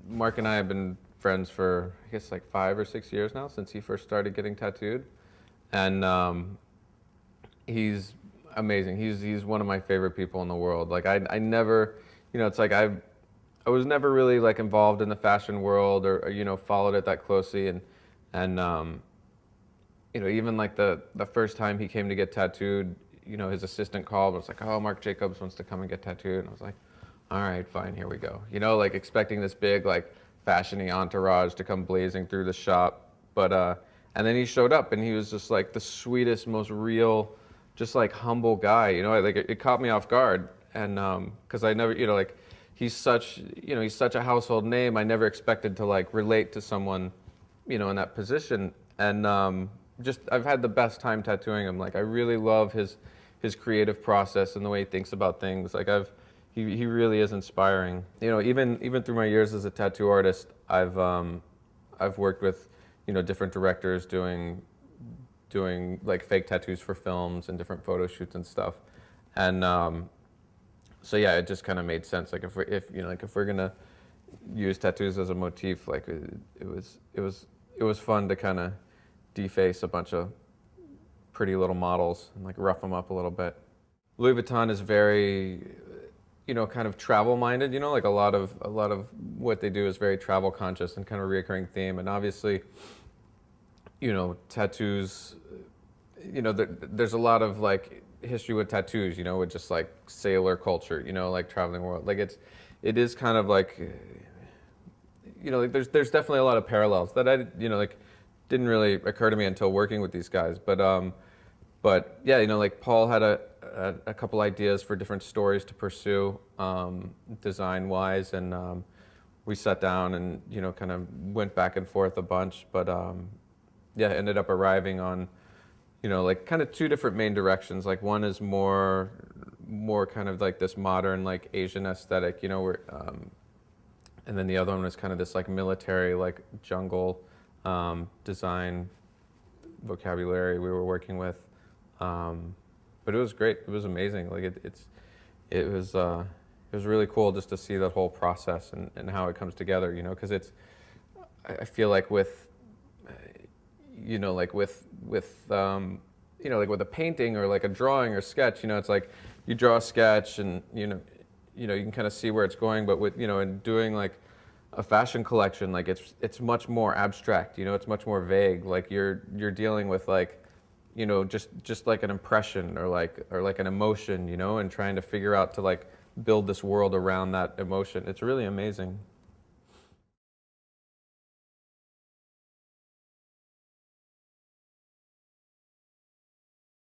Mark and I have been friends for, I guess, like 5 or 6 years now, since he first started getting tattooed. And he's amazing. He's one of my favorite people in the world. Like I never, it's like I was never really like involved in the fashion world or followed it that closely. And even like the first time he came to get tattooed, his assistant called and was like, "Oh, Marc Jacobs wants to come and get tattooed." And I was like, "All right, fine, here we go." Like expecting this big like fashion-y entourage to come blazing through the shop. But and then he showed up and he was just like the sweetest, most real, just like humble guy. Like it caught me off guard. And because I never, like he's such a household name. I never expected to like relate to someone, in that position. And just I've had the best time tattooing him. Like I really love his creative process and the way he thinks about things. Like he really is inspiring. Even through my years as a tattoo artist, I've worked with different directors doing like fake tattoos for films and different photo shoots and stuff. And so yeah, it just kind of made sense. Like if we're gonna use tattoos as a motif, like it was fun to kind of deface a bunch of pretty little models and like rough them up a little bit. Louis Vuitton is very, kind of travel minded. Like a lot of what they do is very travel conscious and kind of a reoccurring theme. And obviously, tattoos. There's a lot of like history with tattoos. With just like sailor culture. Like traveling world. Like it is kind of like, like there's definitely a lot of parallels that I like didn't really occur to me until working with these guys. But yeah, like Paul had a couple ideas for different stories to pursue, design-wise, and we sat down and kind of went back and forth a bunch. But yeah, ended up arriving on like kind of two different main directions. Like one is more kind of like this modern like Asian aesthetic, where and then the other one was kind of this like military like jungle design vocabulary we were working with. But it was great. It was amazing. Like it was really cool just to see that whole process and how it comes together. Because I feel like with like with like with a painting or like a drawing or sketch, it's like you draw a sketch and you can kind of see where it's going. But with in doing like a fashion collection, like it's much more abstract. It's much more vague. Like you're dealing with like just like an impression or like an emotion, and trying to figure out to like build this world around that emotion. It's really amazing.